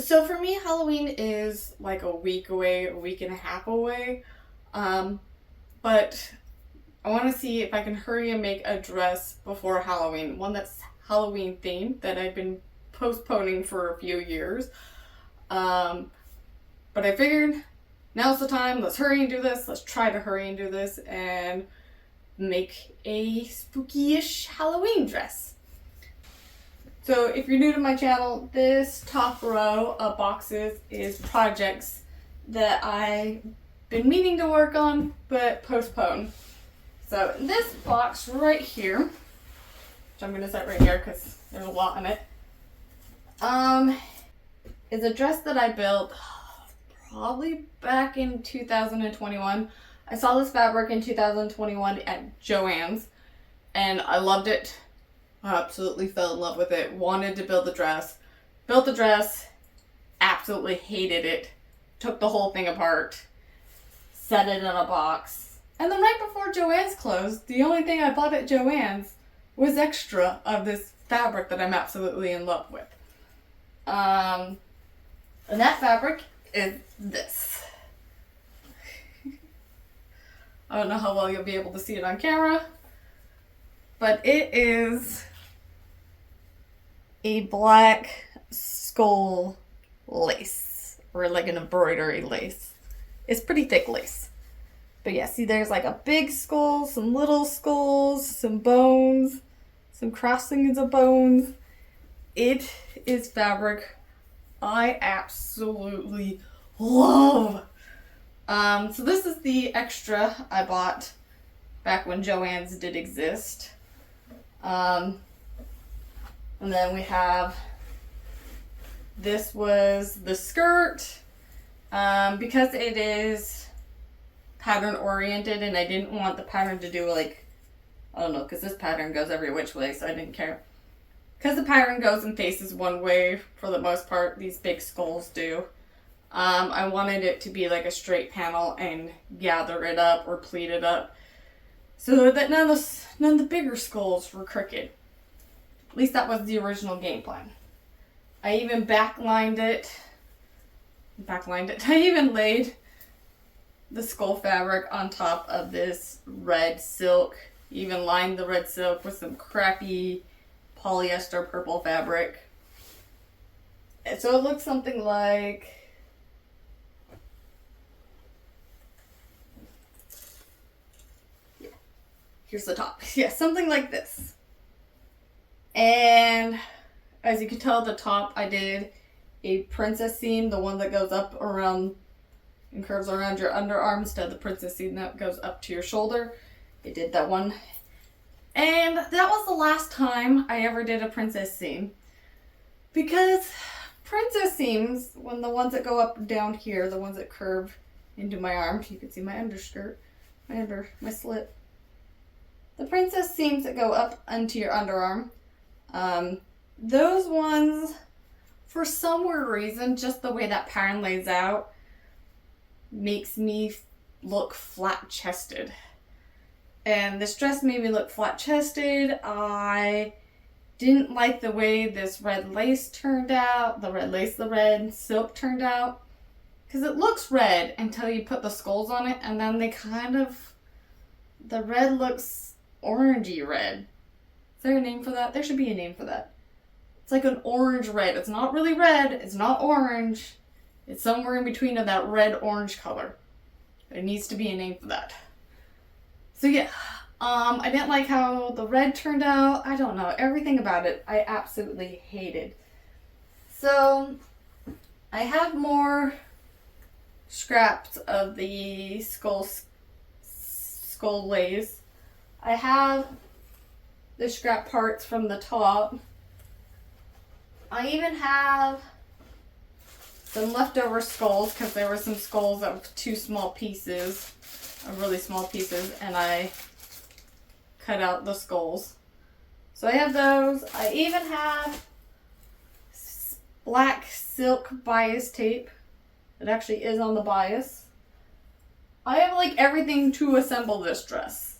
So for me, Halloween is like a week away, a week and a half away. But I want to see if I can hurry and make a dress before Halloween. One that's Halloween themed that I've been postponing for a few years. But I figured now's the time. Let's hurry and do this. Let's try to hurry and do this and make a spooky-ish Halloween dress. So if you're new to my channel, this top row of boxes is projects that I've been meaning to work on but postponed. So in this box right here, which I'm going to set right here because there's a lot in it, is a dress that I built probably back in 2021. I saw this fabric in 2021 at Joann's and I loved it. I absolutely fell in love with it. Wanted to build the dress. Built the dress. Absolutely hated it. Took the whole thing apart. Set it in a box. And then right before Joann's closed, the only thing I bought at Joann's was extra of this fabric that I'm absolutely in love with. And that fabric is this. I don't know how well you'll be able to see it on camera, but it is a black skull lace, or like an embroidery lace. It's pretty thick lace. But yeah, see there's like a big skull, some little skulls, some bones, some crossings of bones. It is fabric I absolutely love. So this is the extra I bought back when Joann's did exist. And then we have, this was the skirt, because it is pattern oriented and I didn't want the pattern to do like, I don't know, because this pattern goes every which way, so I didn't care. Because the pattern goes and faces one way for the most part, these big skulls do. I wanted it to be like a straight panel and gather it up or pleat it up so that none of the bigger skulls were crooked. At least that was the original game plan. I even backlined it. I even laid the skull fabric on top of this red silk. Even lined the red silk with some crappy polyester purple fabric. And so it looks something like, here's the top. Yeah, something like this. And as you can tell at the top, I did a princess seam, the one that goes up around and curves around your underarm instead of the princess seam that goes up to your shoulder. I did that one. And that was the last time I ever did a princess seam. Because princess seams, when the ones that go up and down here, the ones that curve into my arm, you can see my underskirt, my slit. The princess seams that go up into your underarm, those ones, for some weird reason, just the way that pattern lays out, makes me look flat-chested. And this dress made me look flat-chested. I didn't like the way this red lace turned out, the red silk turned out. Because it looks red until you put the skulls on it, and then the red looks orangey red. Is there a name for that? There should be a name for that. It's like an orange red. It's not really red. It's not orange. It's somewhere in between of that red-orange color. There needs to be a name for that. So yeah, I didn't like how the red turned out. I don't know. Everything about it I absolutely hated. So I have more scraps of the skull lace. I have the scrap parts from the top. I even have some leftover skulls because there were some skulls that were too small pieces, really small pieces, and I cut out the skulls. So I have those. I even have black silk bias tape. It actually is on the bias. I have like everything to assemble this dress.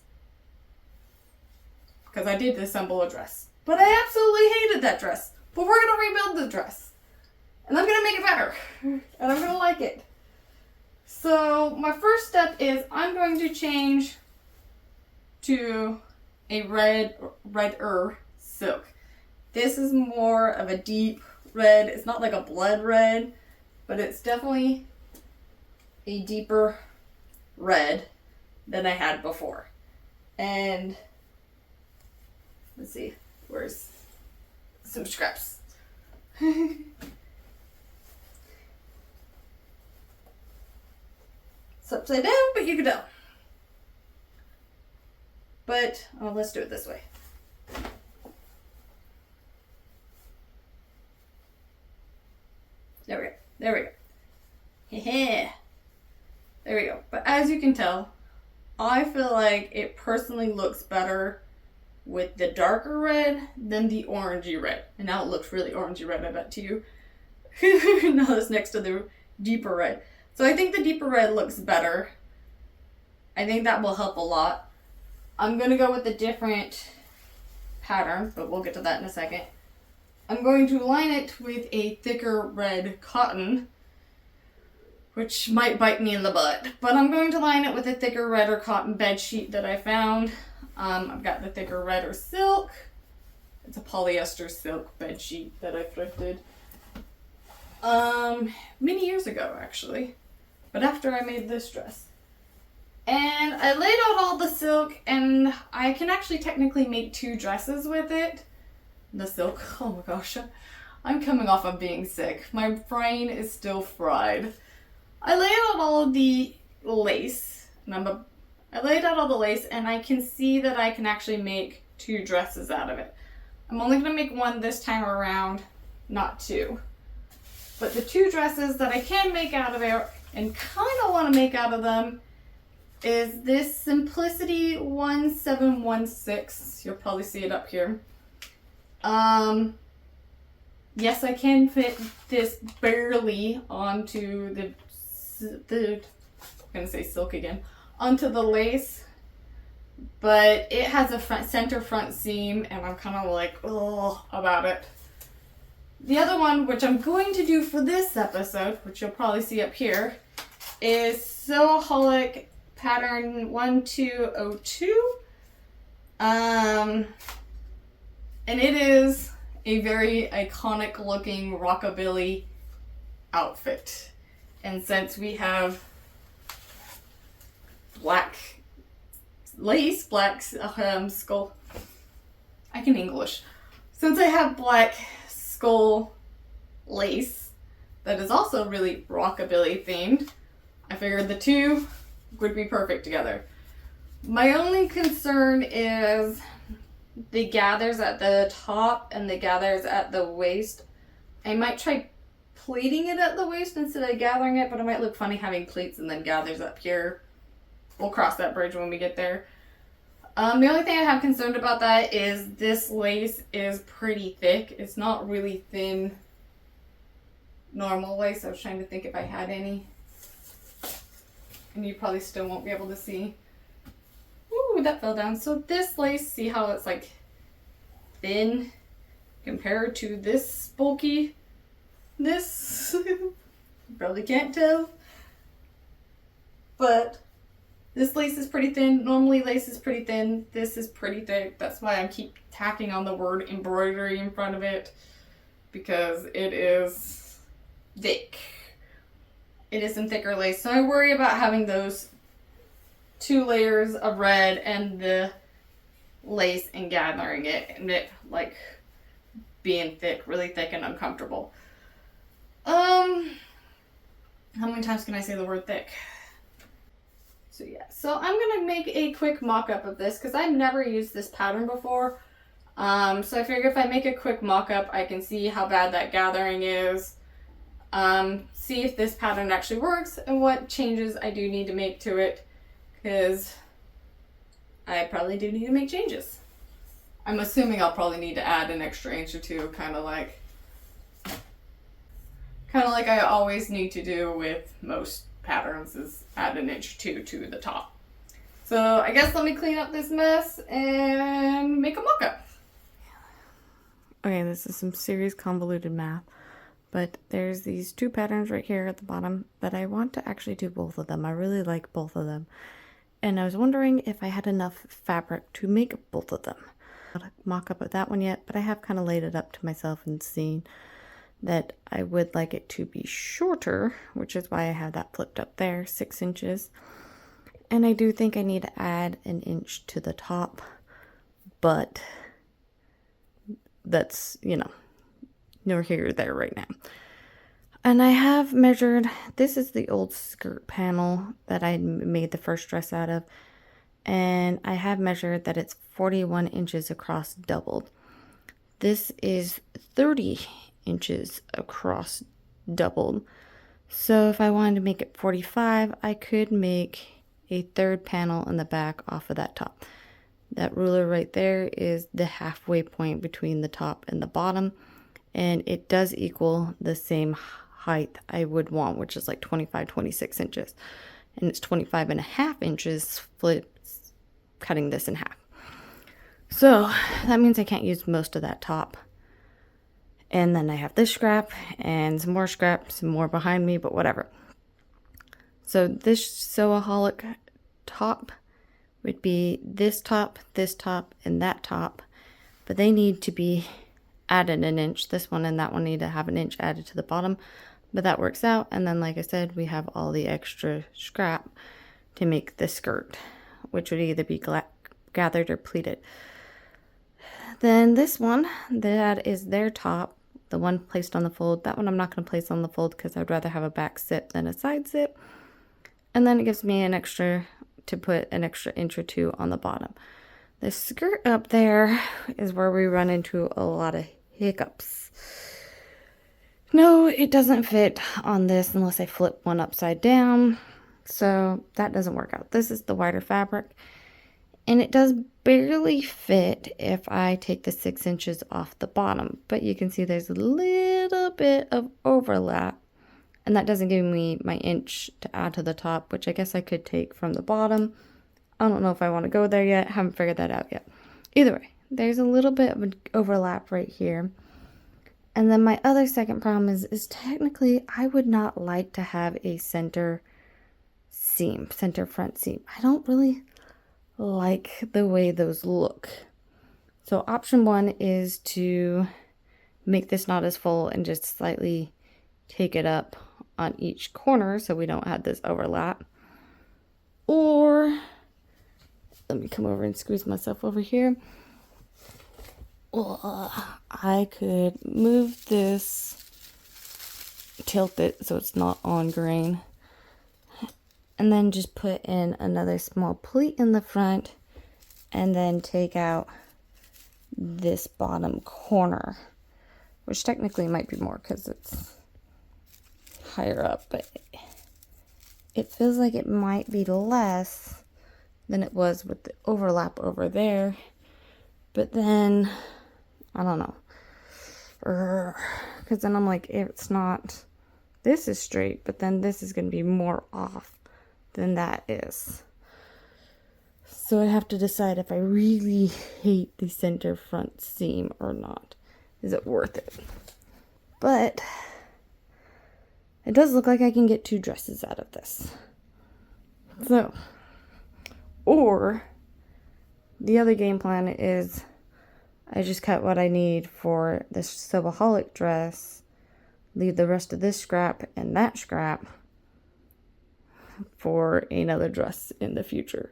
Because I did assemble a dress. But I absolutely hated that dress. But we're going to rebuild the dress. And I'm going to make it better. And I'm going to like it. So my first step is I'm going to change to a redder silk. This is more of a deep red. It's not like a blood red, but it's definitely a deeper red than I had before. And let's see, where's some scraps? It's upside down, but you can tell. But, oh, let's do it this way. There we go. There we go. Heh. There we go. But as you can tell, I feel like it personally looks better with the darker red than the orangey red. And now it looks really orangey red, I bet to you. Now it's next to the deeper red. So I think the deeper red looks better. I think that will help a lot. I'm going to go with a different pattern, but we'll get to that in a second. I'm going to line it with a thicker red cotton, which might bite me in the butt. But I'm going to line it with a thicker redder cotton bed sheet that I found. I've got the thicker redder silk. It's a polyester silk bed sheet that I thrifted many years ago, actually. But after I made this dress. And I laid out all the silk, and I can actually technically make 2 dresses with it. The silk, oh my gosh, I'm coming off of being sick. My brain is still fried. I laid out all of the lace, and I laid out all the lace, and I can see that I can actually make 2 dresses out of it. I'm only going to make 1 this time around, not 2. But the 2 dresses that I can make out of it, and kind of want to make out of them, is this Simplicity 1716. You'll probably see it up here. Yes, I can fit this barely onto the I'm gonna say silk again, onto the lace, but it has a center front seam, and I'm kind of like, oh, about it. The other one, which I'm going to do for this episode, which you'll probably see up here, is Sewaholic pattern 1202. And it is a very iconic looking rockabilly outfit. And since we have black lace, black skull, I can English. Since I have black skull lace that is also really rockabilly themed, I figured the 2 would be perfect together. My only concern is the gathers at the top and the gathers at the waist. I might try pleating it at the waist instead of gathering it, but it might look funny having pleats and then gathers up here. We'll cross that bridge when we get there. The only thing I have concerned about that is this lace is pretty thick. It's not really thin normal lace. I was trying to think if I had any. And you probably still won't be able to see. Ooh, that fell down. So this lace, see how it's like thin compared to this bulky? This, you probably can't tell. But this lace is pretty thin. Normally lace is pretty thin. This is pretty thick. That's why I keep tacking on the word embroidery in front of it, because it is thick. It is some thicker lace. So I worry about having those 2 layers of red and the lace and gathering it, and it like being thick, really thick and uncomfortable. How many times can I say the word thick? So yeah, so I'm gonna make a quick mock-up of this because I've never used this pattern before. So I figure if I make a quick mock-up, I can see how bad that gathering is. See if this pattern actually works and what changes I do need to make to it, because I probably do need to make changes. I'm assuming I'll probably need to add an extra inch or 2, kind of like I always need to do with most patterns, is add an inch or 2 to the top. So I guess let me clean up this mess and make a mock-up. Okay, this is some serious convoluted math. but there's these two patterns right here at the bottom that I want to actually do both of them. I really like both of them. And I was wondering if I had enough fabric to make both of them. I'm not a mock-up of that one yet, but I have kind of laid it up to myself and seen that I would like it to be shorter, which is why I have that flipped up there, 6 inches. And I do think I need to add an inch to the top, but that's, you know, nor here or there right now. And I have measured, this is the old skirt panel that I made the first dress out of, and I have measured that it's 41 inches across doubled. This is 30 inches across doubled. So if I wanted to make it 45, I could make a third panel in the back off of that top. That ruler right there is the halfway point between the top and the bottom, and it does equal the same height I would want, which is like 26 inches, and it's 25.5 inches split, cutting this in half. So that means I can't use most of that top. And then I have this scrap and some more behind me, but whatever. So this Sewaholic top would be this top, and that top, but they need to be added an inch. This one and that one need to have an inch added to the bottom, but that works out. And then, like I said, we have all the extra scrap to make the skirt, which would either be gathered or pleated. Then this one, that is their top, the one placed on the fold. That one I'm not going to place on the fold because I'd rather have a back zip than a side zip. And then it gives me an extra, to put an extra inch or two on the bottom. The skirt up there is where we run into a lot of hiccups. No, it doesn't fit on this unless I flip one upside down. So that doesn't work out. This is the wider fabric, and it does barely fit if I take the 6 inches off the bottom, but you can see there's a little bit of overlap, and that doesn't give me my inch to add to the top, which I guess I could take from the bottom. I don't know if I want to go there yet. Haven't figured that out yet. Either way, there's a little bit of an overlap right here. And then my other second problem is technically I would not like to have a center front seam. I don't really like the way those look. So option one is to make this not as full and just slightly take it up on each corner so we don't have this overlap. Or let me come over and squeeze myself over here. I could move this, tilt it so it's not on grain, and then just put in another small pleat in the front, and then take out this bottom corner, which technically might be more because it's higher up, but it feels like it might be less than it was with the overlap over there. But then I don't know, because then I'm like, it's not, this is straight, but then this is going to be more off than that is. So I have to decide if I really hate the center front seam or not. Is it worth it? But it does look like I can get 2 dresses out of this. So, or the other game plan is I just cut what I need for this Sewaholic dress, leave the rest of this scrap and that scrap for another dress in the future.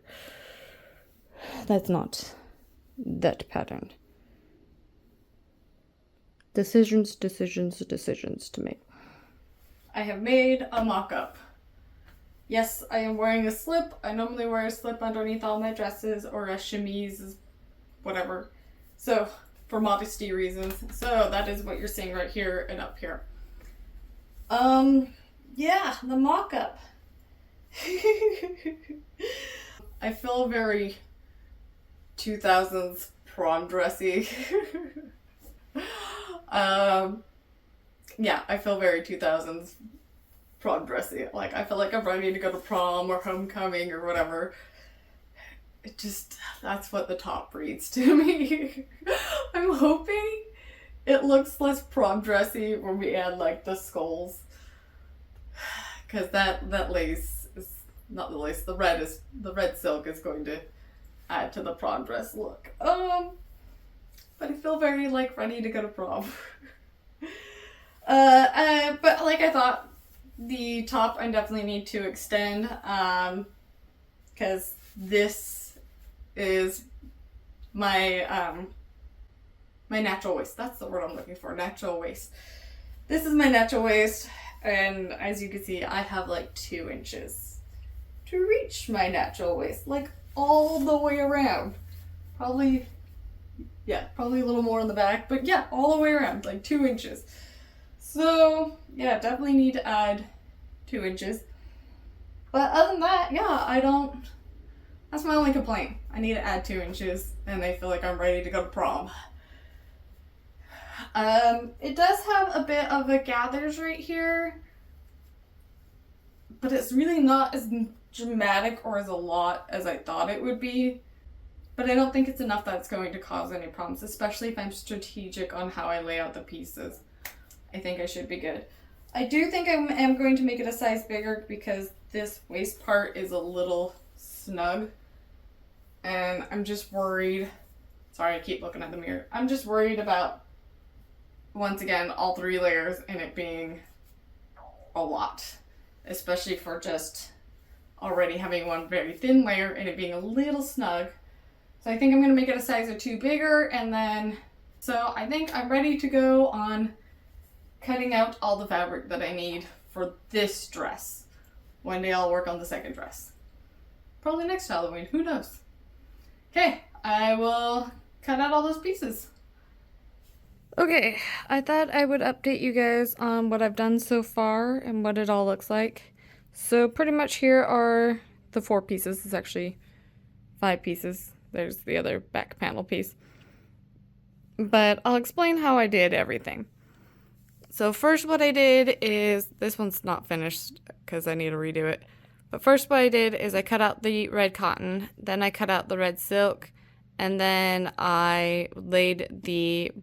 That's not that pattern. Decisions to make. I have made a mock-up. Yes, I am wearing a slip. I normally wear a slip underneath all my dresses, or a chemise, whatever. So, for modesty reasons. So, that is what you're seeing right here and up here. Yeah, the mock-up. I feel very 2000s prom dressy. Yeah, I feel very 2000s prom dressy. Like, I feel like I'm ready to go to prom or homecoming or whatever. It just, that's what the top reads to me. I'm hoping it looks less prom dressy when we add like the skulls. Because that lace is, not the lace, the red silk is going to add to the prom dress look. But I feel very like ready to go to prom. But like I thought, the top I definitely need to extend, because this is my my natural waist. That's the word I'm looking for, natural waist. This is my natural waist, and as you can see, I have like 2 inches to reach my natural waist, like all the way around. Probably a little more in the back, but yeah, all the way around, like 2 inches. So yeah, definitely need to add 2 inches. But other than that, yeah, that's my only complaint. I need to add 2 inches, and I feel like I'm ready to go to prom. It does have a bit of a gathers right here, but it's really not as dramatic or as a lot as I thought it would be. But I don't think it's enough that it's going to cause any problems, especially if I'm strategic on how I lay out the pieces. I think I should be good. I do think I am going to make it a size bigger because this waist part is a little snug. And I'm just worried. Sorry, I keep looking at the mirror. I'm just worried about, once again, all 3 layers and it being a lot. Especially for just already having one very thin layer and it being a little snug. So I think I'm going to make it a size or 2 bigger, and then, so I think I'm ready to go on cutting out all the fabric that I need for this dress. One day I'll work on the second dress. Probably next Halloween, who knows? Okay, I will cut out all those pieces. Okay, I thought I would update you guys on what I've done so far and what it all looks like. So pretty much here are the 4 pieces. It's actually 5 pieces. There's the other back panel piece. But I'll explain how I did everything. So first what I did is, this one's not finished because I need to redo it. But first what I did is I cut out the red cotton, then I cut out the red silk, and then I laid the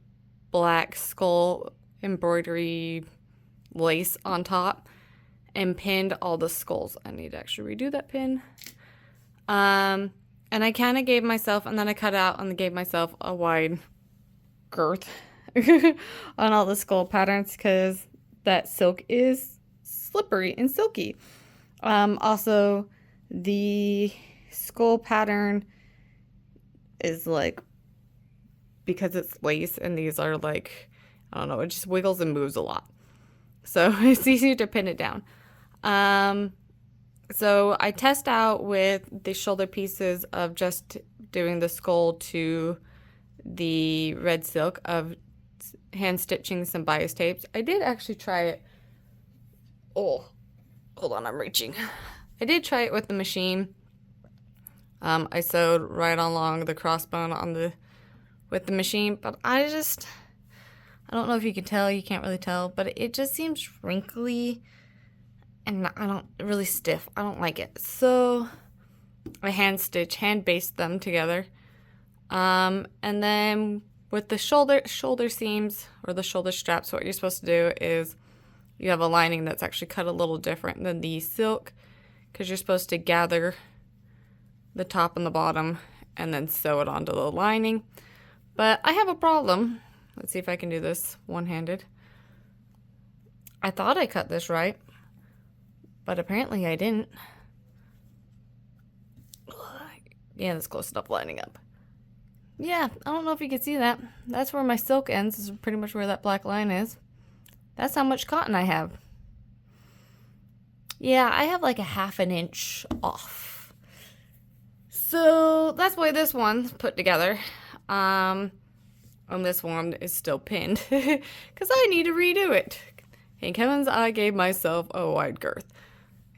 black skull embroidery lace on top and pinned all the skulls. I need to actually redo that pin. And I kind of gave myself, and then I cut out and gave myself a wide girth on all the skull patterns because that silk is slippery and silky. Also, the skull pattern is like, because it's lace and these are like, I don't know, it just wiggles and moves a lot. So it's easier to pin it down. So I test out with the shoulder pieces of just doing the skull to the red silk of hand stitching some bias tapes. I did actually try it. Oh, hold on, I'm reaching. I did try it with the machine. I sewed right along the crossbone with the machine, but I don't know if you can tell, you can't really tell, but it just seems wrinkly and really stiff. I don't like it. So I hand basted them together. And then with the shoulder seams or the shoulder straps, what you're supposed to do is you have a lining that's actually cut a little different than the silk, because you're supposed to gather the top and the bottom and then sew it onto the lining. But I have a problem. Let's see if I can do this one-handed. I thought I cut this right, but apparently I didn't. Yeah, that's close enough lining up. Yeah, I don't know if you can see that. That's where my silk ends. This is pretty much where that black line is. That's how much cotton I have. Yeah, I have like a ½ an inch off. So that's why this one's put together. And this one is still pinned because I need to redo it. Thank heavens I gave myself a wide girth,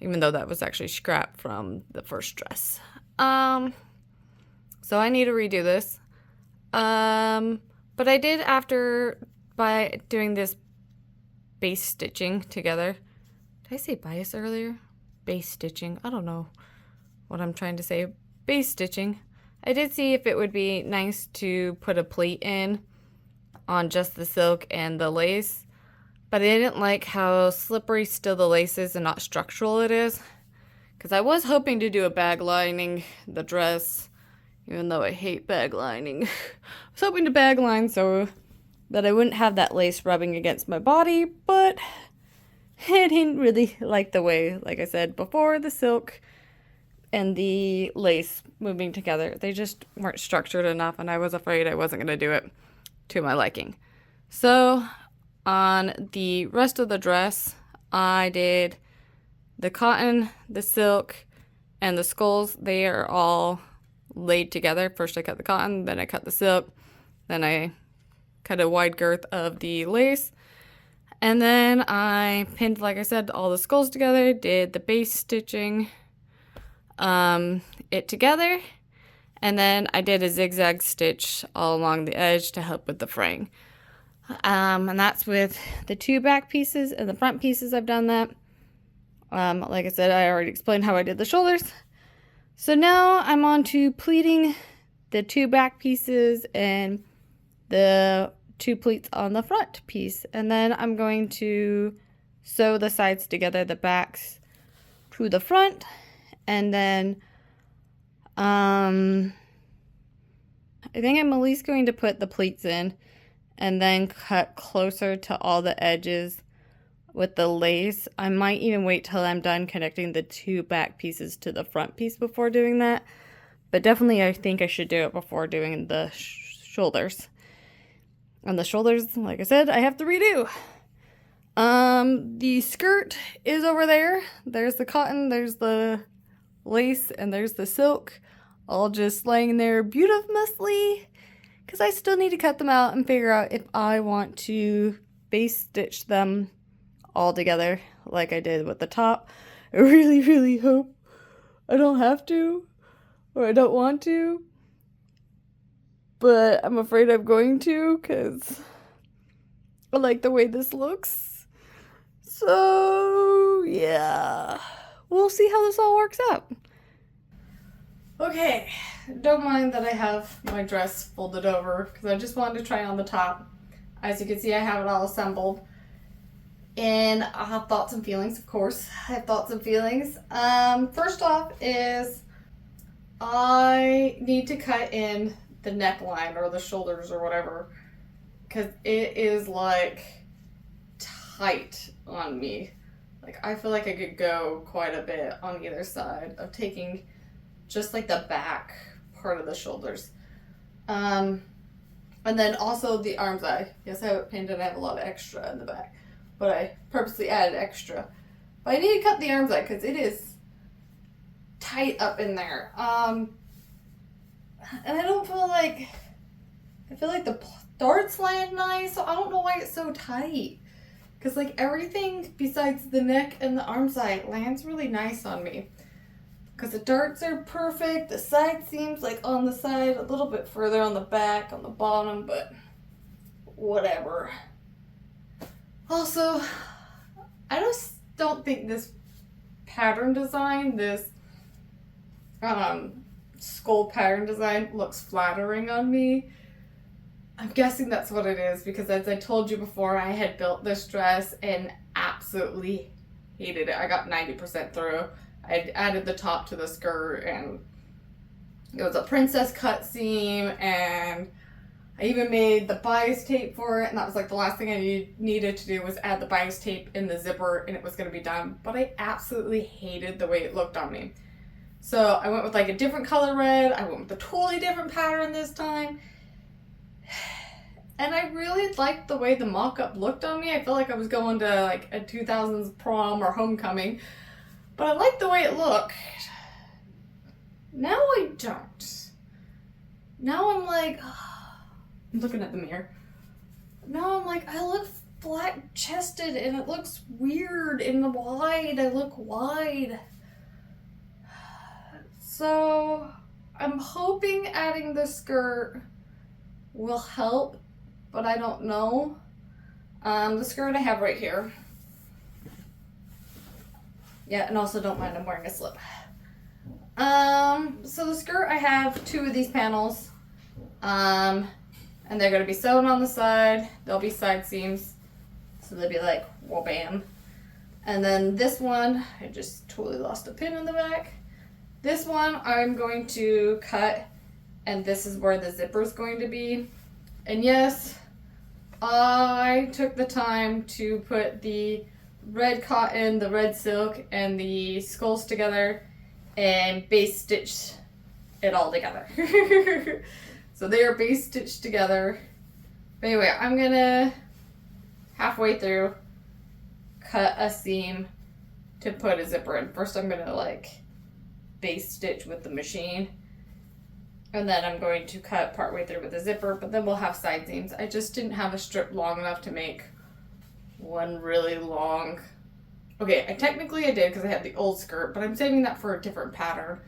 even though that was actually scrap from the first dress. So I need to redo this. But I did by doing this base stitching together. Did I say bias earlier? Base stitching. I don't know what I'm trying to say. Base stitching. I did see if it would be nice to put a pleat in on just the silk and the lace, but I didn't like how slippery still the lace is and not structural it is. Because I was hoping to do a bag lining the dress, even though I hate bag lining. I was hoping to bag line so that I wouldn't have that lace rubbing against my body, but I didn't really like the way, like I said before, the silk and the lace moving together. They just weren't structured enough, and I was afraid I wasn't going to do it to my liking. So on the rest of the dress, I did the cotton, the silk, and the skulls. They are all laid together. First I cut the cotton, then I cut the silk, then I cut a wide girth of the lace, and then I pinned, like I said, all the skulls together, did the base stitching it together, and then I did a zigzag stitch all along the edge to help with the fraying. And that's with the two back pieces and the front pieces. I've done that. Like I said, I already explained how I did the shoulders. So now I'm on to pleating the two back pieces and the two pleats on the front piece. And then I'm going to sew the sides together, the backs to the front. And then I think I'm at least going to put the pleats in and then cut closer to all the edges with the lace. I might even wait till I'm done connecting the two back pieces to the front piece before doing that. But definitely I think I should do it before doing the shoulders. And the shoulders, like I said, I have to redo. The skirt is over there. There's the cotton, there's the lace, and there's the silk. All just laying there beautifully. Because I still need to cut them out and figure out if I want to base stitch them all together like I did with the top. I really, really hope I don't have to, or I don't want to, but I'm afraid I'm going to because I like the way this looks. So yeah, we'll see how this all works out. Okay, don't mind that I have my dress folded over because I just wanted to try on the top. As you can see, I have it all assembled. And I have thoughts and feelings, of course. I have thoughts and feelings. First off is I need to cut in the neckline or the shoulders or whatever, because it is like tight on me. Like I feel like I could go quite a bit on either side of taking just like the back part of the shoulders. And then also the arms. Yes, I have it pinned and I have a lot of extra in the back, but I purposely added extra. But I need to cut the arms out because it is tight up in there. And I don't feel like, I feel like the darts land nice, so I don't know why it's so tight. Because like everything besides the neck and the arm side lands really nice on me. Because the darts are perfect, the side seams like on the side, a little bit further on the back, on the bottom, but whatever. Also, I just don't think this pattern design, this skull pattern design looks flattering on me. I'm guessing that's what it is because as I told you before, I had built this dress and absolutely hated it. I got 90% through. I added the top to the skirt and it was a princess cut seam, and I even made the bias tape for it, and that was like the last thing I needed to do was add the bias tape in the zipper and it was going to be done, but I absolutely hated the way it looked on me. So I went with like a different color red, I went with a totally different pattern this time, and I really liked the way the mock-up looked on me. I felt like I was going to like a 2000s prom or homecoming, but I liked the way it looked. Now I don't. Now I'm like, I'm looking at the mirror. Now I'm like, I look flat chested and it looks weird and wide. I look wide. So I'm hoping adding the skirt will help, but I don't know. The skirt I have right here. Yeah, and also don't mind I'm wearing a slip. So the skirt, I have two of these panels. And they're going to be sewn on the side. There'll be side seams. So they'll be like, whoa, bam. And then this one, I just totally lost a pin in the back. This one I'm going to cut, and this is where the zipper is going to be. And yes, I took the time to put the red cotton, the red silk, and the skulls together and base stitched it all together. So they are base stitched together. But anyway, I'm gonna halfway through cut a seam to put a zipper in. First I'm gonna like base stitch with the machine, and then I'm going to cut partway through with the zipper, but then we'll have side seams. I just didn't have a strip long enough to make one really long. Okay, I did because I had the old skirt, but I'm saving that for a different pattern.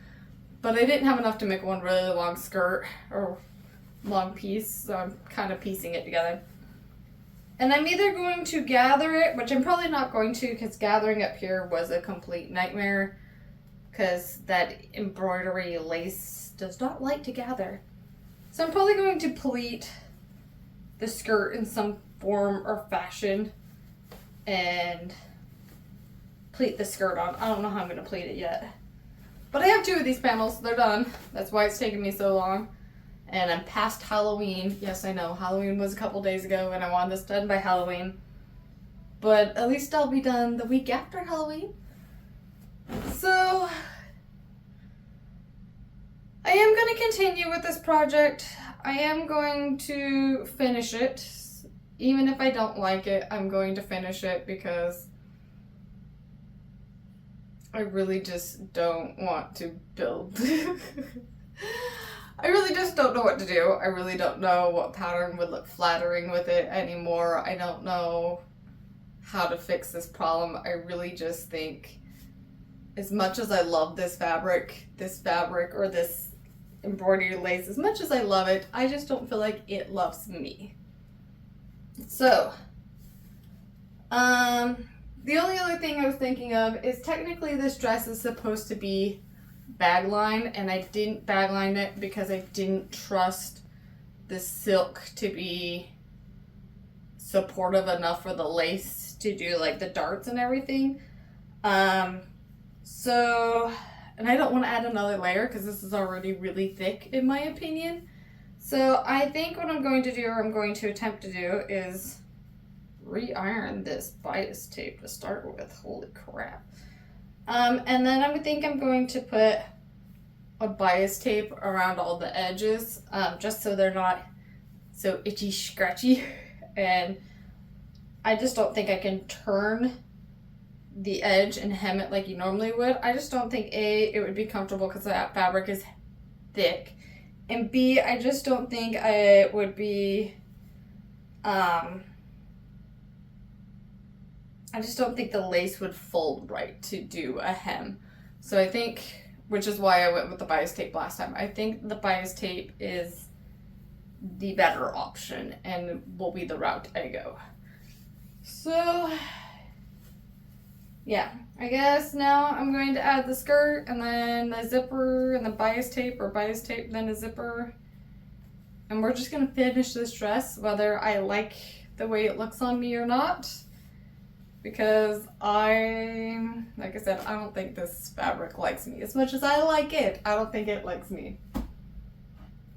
But I didn't have enough to make one really long skirt or long piece, so I'm kind of piecing it together. And I'm either going to gather it, which I'm probably not going to because gathering up here was a complete nightmare because that embroidery lace does not like to gather. So I'm probably going to pleat the skirt in some form or fashion and pleat the skirt on. I don't know how I'm going to pleat it yet. But I have 2 of these panels. They're done. That's why it's taken me so long. And I'm past Halloween. Yes, I know. Halloween was a couple days ago and I wanted this done by Halloween. But at least I'll be done the week after Halloween. So I am going to continue with this project. I am going to finish it. Even if I don't like it, I'm going to finish it because I really just don't want to build. I really just don't know what to do. I really don't know what pattern would look flattering with it anymore. I don't know how to fix this problem. I really just think as much as I love this fabric or this embroidery lace, as much as I love it, I just don't feel like it loves me. So, the only other thing I was thinking of is technically this dress is supposed to be bag line, and I didn't bag line it because I didn't trust the silk to be supportive enough for the lace to do like the darts and everything. So, and I don't want to add another layer because this is already really thick in my opinion. So I think what I'm going to do, or I'm going to attempt to do, is re-iron this bias tape to start with. Holy crap. And then I think I'm going to put a bias tape around all the edges, just so they're not so itchy scratchy. And I just don't think I can turn the edge and hem it like you normally would. I just don't think A, it would be comfortable because that fabric is thick, and B, I just don't think it would be I just don't think the lace would fold right to do a hem. So I think, which is why I went with the bias tape last time, I think the bias tape is the better option and will be the route I go. So yeah, I guess now I'm going to add the skirt and then the zipper and the bias tape, or bias tape then a zipper. And we're just gonna finish this dress whether I like the way it looks on me or not. Because like I said, I don't think this fabric likes me. As much as I like it, I don't think it likes me.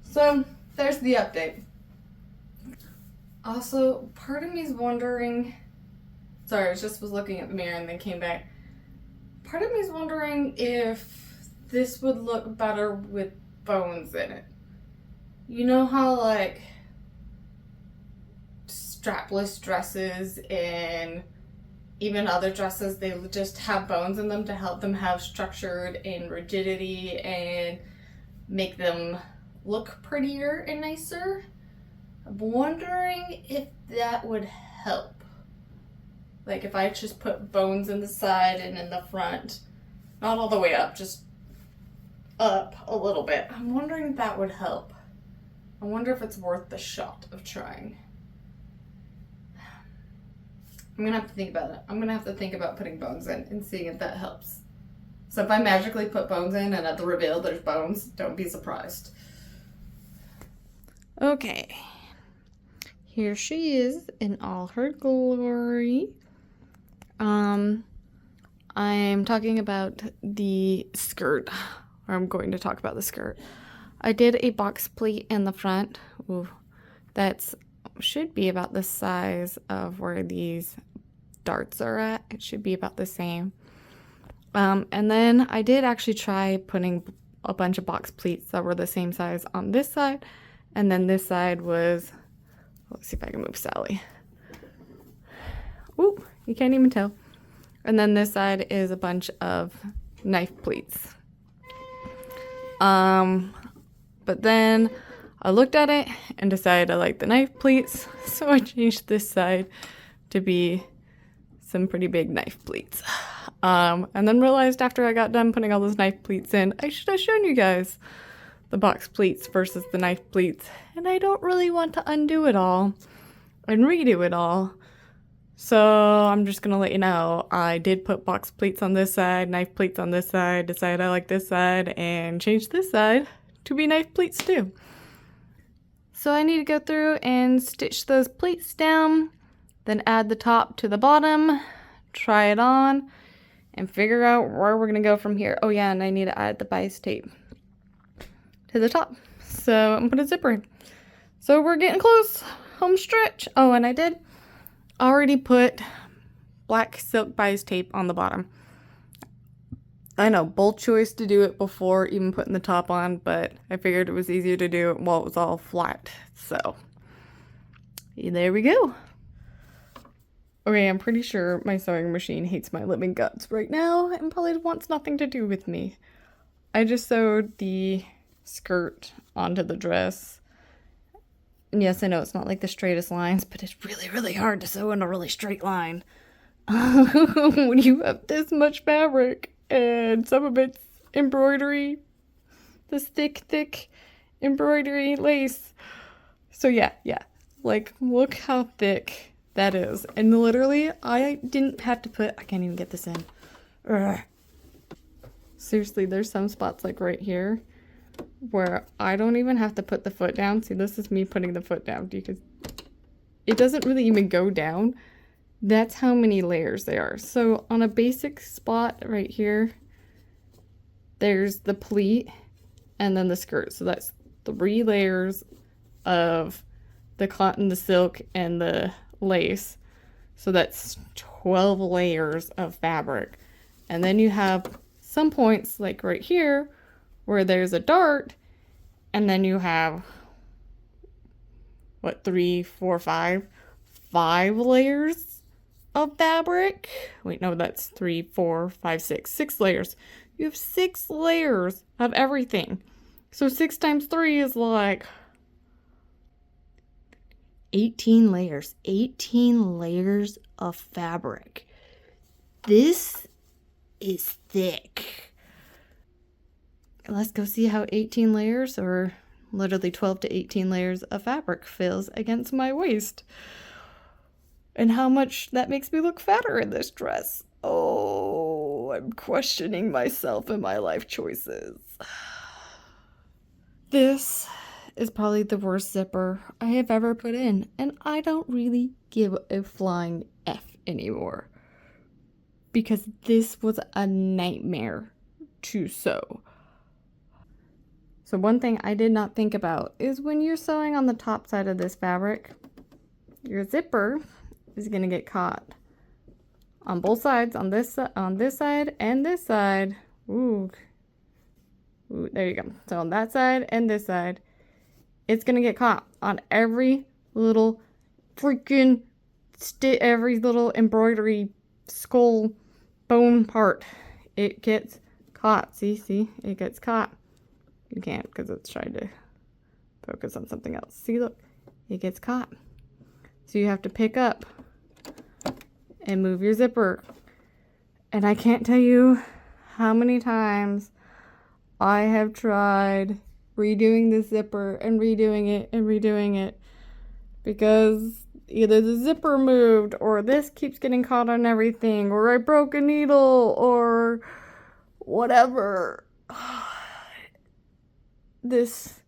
So, there's the update. Also, part of me is wondering, sorry, I just was looking at the mirror and then came back. Part of me is wondering if this would look better with bones in it. You know how like strapless dresses and even other dresses, they just have bones in them to help them have structure and rigidity and make them look prettier and nicer. I'm wondering if that would help. Like if I just put bones in the side and in the front, not all the way up, just up a little bit. I'm wondering if that would help. I wonder if it's worth the shot of trying. I'm gonna have to think about it. I'm gonna have to think about putting bones in and seeing if that helps. So if I magically put bones in and at the reveal there's bones, don't be surprised. Okay, here she is in all her glory. I'm talking about the skirt. Or I'm going to talk about the skirt. I did a box pleat in the front. Ooh, that's should be about the size of where these darts are at. It should be about the same. And then I did actually try putting a bunch of box pleats that were the same size on this side. And then this side was, let's see if I can move Sally. Ooh, you can't even tell. And then this side is a bunch of knife pleats. But then I looked at it and decided I like the knife pleats, so I changed this side to be some pretty big knife pleats. And then realized after I got done putting all those knife pleats in, I should have shown you guys the box pleats versus the knife pleats. And I don't really want to undo it all and redo it all. So I'm just going to let you know, I did put box pleats on this side, knife pleats on this side, decided I like this side, and changed this side to be knife pleats too. So I need to go through and stitch those pleats down, then add the top to the bottom, try it on, and figure out where we're going to go from here. Oh yeah, and I need to add the bias tape to the top. So I'm going to put a zipper in. So we're getting close. Home stretch. Oh, and I did already put black silk bias tape on the bottom. I know, bold choice to do it before even putting the top on, but I figured it was easier to do it while it was all flat. So there we go. Okay, I'm pretty sure my sewing machine hates my living guts right now and probably wants nothing to do with me. I just sewed the skirt onto the dress. And yes, I know it's not like the straightest lines, but it's really, really hard to sew in a really straight line. When you have this much fabric and some of it's embroidery, this thick embroidery lace. So yeah, like look how thick that is. And literally, I didn't have to put, I can't even get this in. Ugh. Seriously, there's some spots like right here where I don't even have to put the foot down. See, this is me putting the foot down because it doesn't really even go down. That's how many layers there are. So on a basic spot right here, there's the pleat and then the skirt. So that's 3 layers of the cotton, the silk, and the lace. So that's 12 layers of fabric. And then you have some points like right here where there's a dart, and then you have what, 3, 4, 5 layers of fabric. Wait, no, that's 3, 4, 5, 6 layers. You have 6 layers of everything. So 6 times 3 is like 18 layers. 18 layers of fabric. This is thick. Let's go see how 18 layers, or literally 12 to 18 layers of fabric feels against my waist. And how much that makes me look fatter in this dress. Oh, I'm questioning myself and my life choices. This is probably the worst zipper I have ever put in, and I don't really give a flying F anymore. Because this was a nightmare to sew. So one thing I did not think about is when you're sewing on the top side of this fabric, your zipper is going to get caught on both sides, on this side and this side. Ooh, there you go. So on that side and this side, it's going to get caught on every little freaking every little embroidery skull bone part. It gets caught. See, it gets caught. You can't because it's trying to focus on something else. See, look, it gets caught. So you have to pick up and move your zipper. And I can't tell you how many times I have tried redoing the zipper and redoing it because either the zipper moved or this keeps getting caught on everything or I broke a needle or whatever. This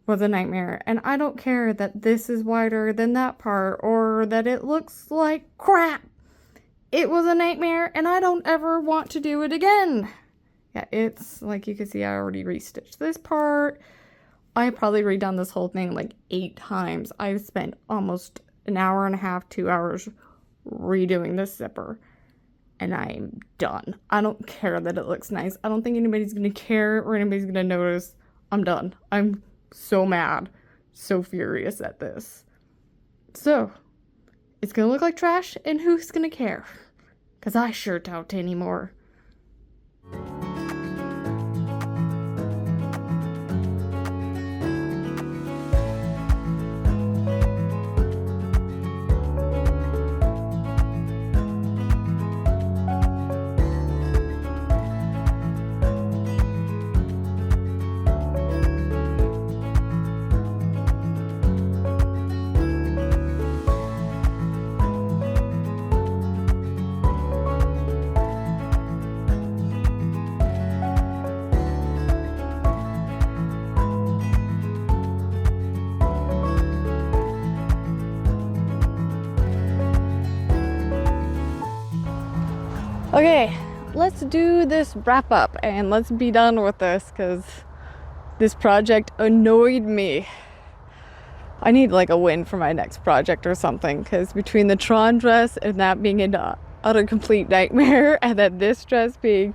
was a nightmare. And I don't care that this is wider than that part or that it looks like crap. It was a nightmare and I don't ever want to do it again. Yeah, it's like you can see I already restitched this part. I probably redone this whole thing like 8 times. I've spent almost an hour and a half, 2 hours redoing this zipper. And I'm done. I don't care that it looks nice. I don't think anybody's gonna care or anybody's gonna notice. I'm done. I'm so mad, so furious at this. So, it's gonna look like trash, and who's gonna care? Because I sure don't anymore. Okay, let's do this wrap up and let's be done with this because this project annoyed me. I need like a win for my next project or something because between the Tron dress and that being an utter complete nightmare and then this dress being,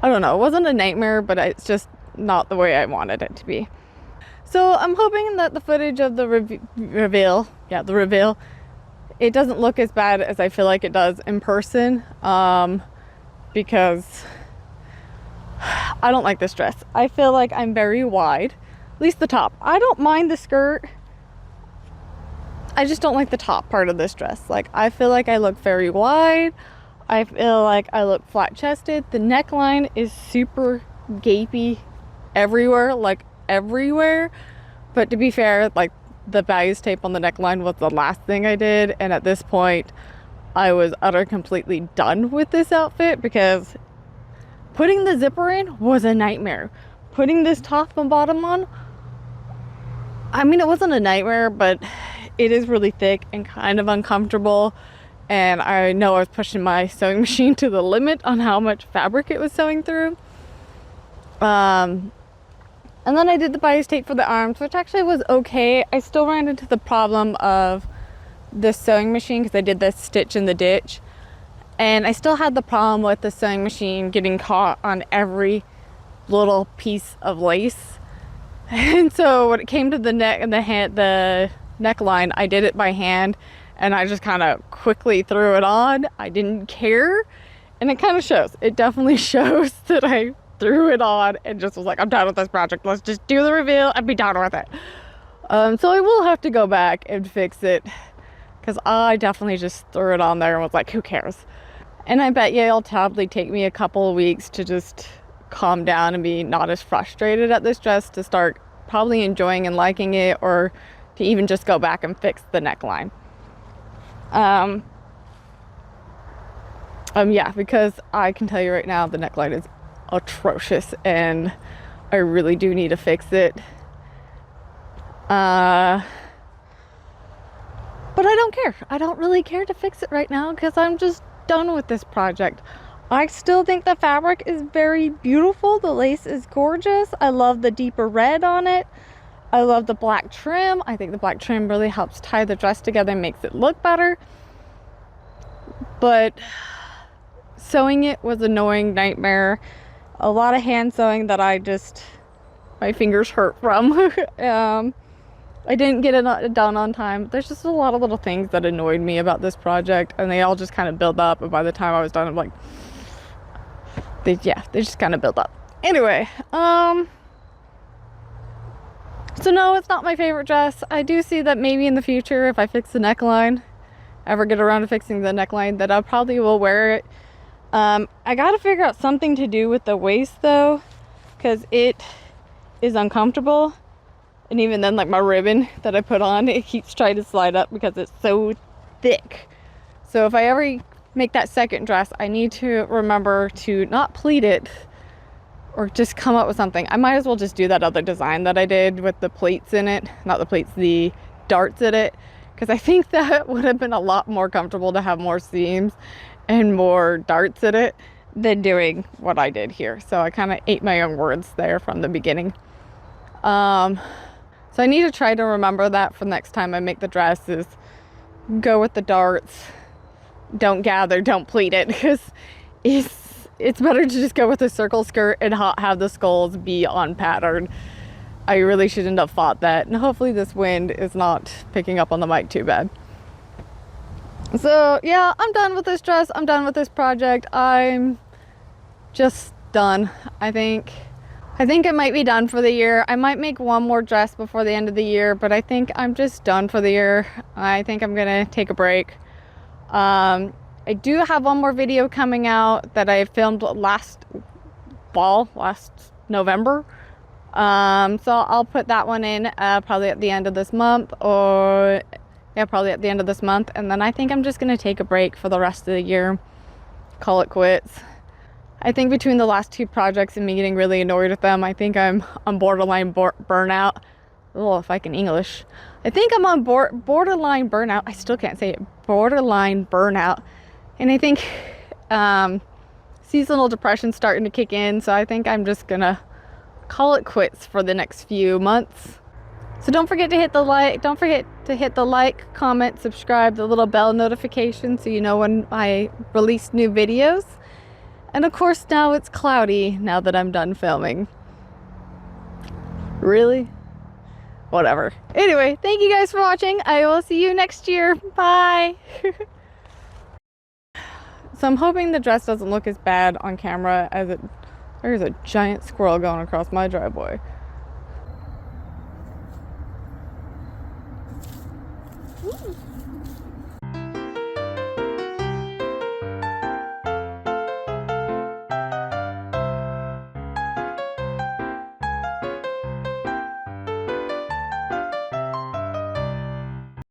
I don't know, it wasn't a nightmare, but it's just not the way I wanted it to be. So I'm hoping that the footage of the reveal, it doesn't look as bad as I feel like it does in person, because I don't like this dress. I feel like I'm very wide, at least the top. I don't mind the skirt. I just don't like the top part of this dress. Like, I feel like I look very wide. I feel like I look flat chested. The neckline is super gapey everywhere, like everywhere. But to be fair, like, the bias tape on the neckline was the last thing I did, and at this point I was completely done with this outfit because putting the zipper in was a nightmare. Putting this top and bottom on, I mean, it wasn't a nightmare, but it is really thick and kind of uncomfortable, and I know I was pushing my sewing machine to the limit on how much fabric it was sewing through. And then I did the bias tape for the arms, which actually was okay. I still ran into the problem of the sewing machine because I did this stitch in the ditch. And I still had the problem with the sewing machine getting caught on every little piece of lace. And so when it came to the neck and the neckline, I did it by hand and I just kind of quickly threw it on. I didn't care. And it kind of shows. It definitely shows that I threw it on and just was like, I'm done with this project. Let's just do the reveal and be done with it. So I will have to go back and fix it because I definitely just threw it on there and was like, who cares? And I bet you it'll probably take me a couple of weeks to just calm down and be not as frustrated at this dress to start probably enjoying and liking it, or to even just go back and fix the neckline. Yeah, because I can tell you right now the neckline is atrocious and I really do need to fix it. But I don't care. I don't really care to fix it right now because I'm just done with this project. I still think the fabric is very beautiful. The lace is gorgeous. I love the deeper red on it. I love the black trim. I think the black trim really helps tie the dress together and makes it look better. But sewing it was an annoying nightmare. A lot of hand sewing that my fingers hurt from. I didn't get it done on time. There's just a lot of little things that annoyed me about this project, and they all just kind of build up, and by the time I was done, I'm like, they just kind of build up. Anyway, so no, it's not my favorite dress. I do see that maybe in the future, if I fix the neckline, ever get around to fixing the neckline, that I probably will wear it. I gotta figure out something to do with the waist though, because it is uncomfortable. And even then, like, my ribbon that I put on, it keeps trying to slide up because it's so thick. So if I ever make that second dress, I need to remember to not pleat it, or just come up with something. I might as well just do that other design that I did with the plates in it. Not the plates, the darts in it. Because I think that would have been a lot more comfortable to have more seams and more darts in it than doing what I did here. So I kind of ate my own words there from the beginning. So I need to try to remember that for next time I make the dress, is go with the darts. Don't gather, don't pleat it, because it's better to just go with a circle skirt and have the skulls be on pattern. I really shouldn't have thought that. And hopefully this wind is not picking up on the mic too bad. So yeah, I'm done with this dress. I'm done with this project. I'm just done. I think I might be done for the year. I might make one more dress before the end of the year, but I think I'm just done for the year. I think I'm gonna take a break. I do have one more video coming out that I filmed last November. So I'll put that one in probably at the end of this month, or yeah, probably at the end of this month. And then I think I'm just gonna take a break for the rest of the year, call it quits. I think between the last two projects and me getting really annoyed with them, I think I'm on borderline burnout. Oh, if I can English. I think I'm on borderline burnout. I still can't say it. Borderline burnout. And I think seasonal depression's starting to kick in. So I think I'm just gonna call it quits for the next few months. So don't forget to hit the like. Don't forget to hit the like, comment, subscribe, the little bell notification so you know when I release new videos. And of course now it's cloudy now that I'm done filming. Really? Whatever. Anyway, thank you guys for watching. I will see you next year. Bye. So I'm hoping the dress doesn't look as bad on camera as it... There's a giant squirrel going across my driveway.